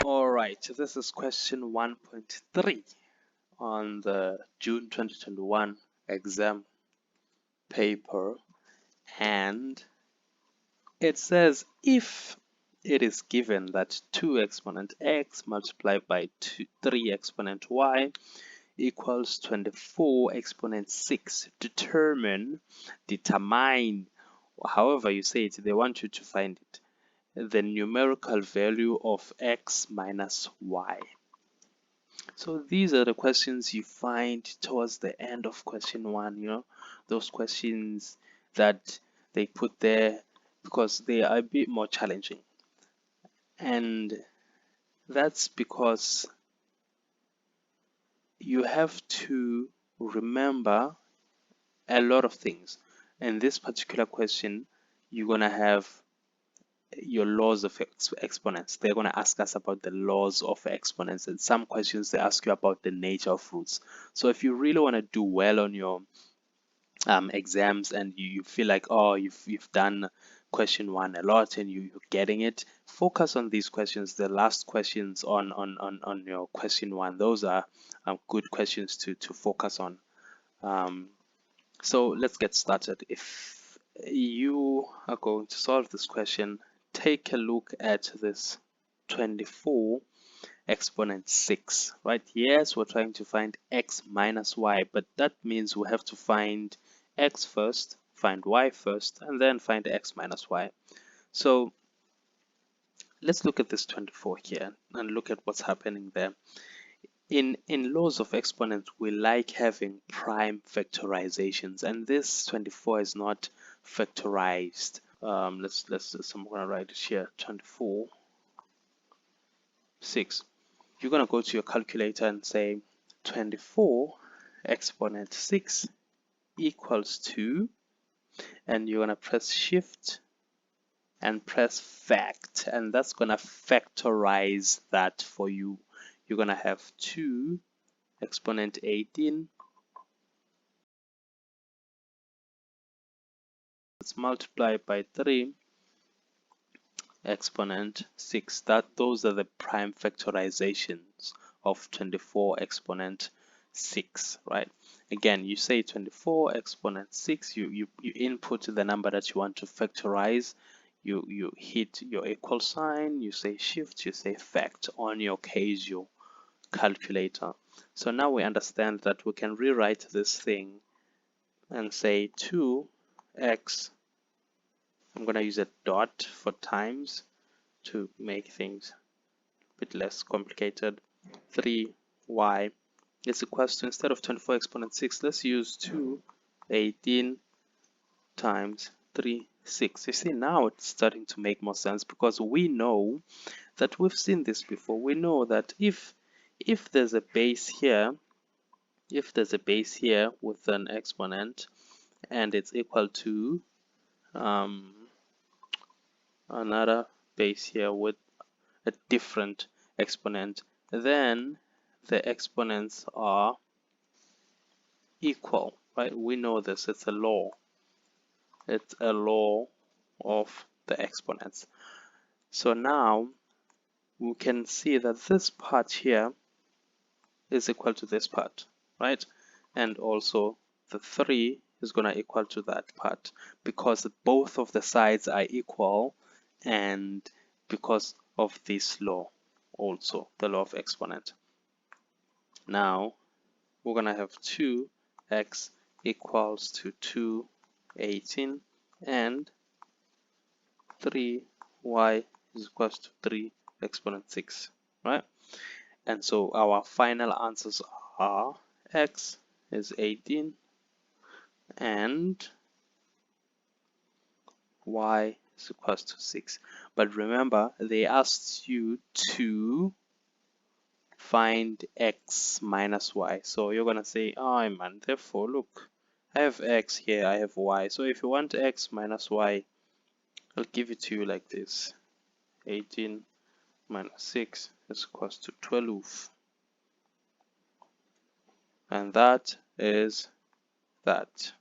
Alright, this is question 1.3 on the June 2021 exam paper, and it says if it is given that 2 exponent x multiplied by 3 exponent y equals 24 exponent 6, determine, however you say it, they want you to find it, the numerical value of x minus y. So these are the questions you find towards the end of question 1, those questions that they put there because they are a bit more challenging. And that's because you have to remember a lot of things. In this particular question, you're going to have your laws of exponents. They're going to ask us about the laws of exponents, and some questions they ask you about the nature of roots. So if you really want to do well on your exams and you feel like, oh, you've done question 1 a lot and you're getting it, focus on these questions, the last questions on your question 1. Those are good questions to focus on. So let's get started. If you are going to solve this question, take a look at this 24 exponent 6, right? Yes, we're trying to find x minus y, but that means we have to find x first, find y first, and then find x minus y. So let's look at this 24 here and look at what's happening there. In laws of exponents, we like having prime factorizations, and this 24 is not factorized. I'm gonna write it here, 24 6. You're gonna go to your calculator and say 24 exponent 6 equals 2, and you're gonna press shift and press fact, and that's gonna factorize that for you. You're gonna have 2 exponent 18, let's multiply by 3 exponent 6. Those are the prime factorizations of 24 exponent 6, right? Again, you say 24 exponent 6, you input the number that you want to factorize, you hit your equal sign, you say shift, you say fact on your Casio calculator. So now we understand that we can rewrite this thing and say 2x, I'm going to use a dot for times to make things a bit less complicated, 3y is equals to, instead of 24 exponent 6, let's use 2 18 times 3 6. You see, now it's starting to make more sense because we know that we've seen this before. We know that if there's a base here, with an exponent and it's equal to another base here with a different exponent, then the exponents are equal, right? We know this, it's a law. It's a law of the exponents. So now we can see that this part here is equal to this part, right? And also the 3 is going to equal to that part because both of the sides are equal, and because of this law, also the law of exponent. Now we're going to have 2x equals to 2 18 and 3y is equals to 3 exponent 6, right? And so our final answers are x is 18 and y is equals to 6. But remember, they asked you to find x minus y. So you're going to say, oh man, therefore look, I have x here, I have y. So if you want x minus y, I'll give it to you like this. 18 minus 6 is equals to 12. And that is that.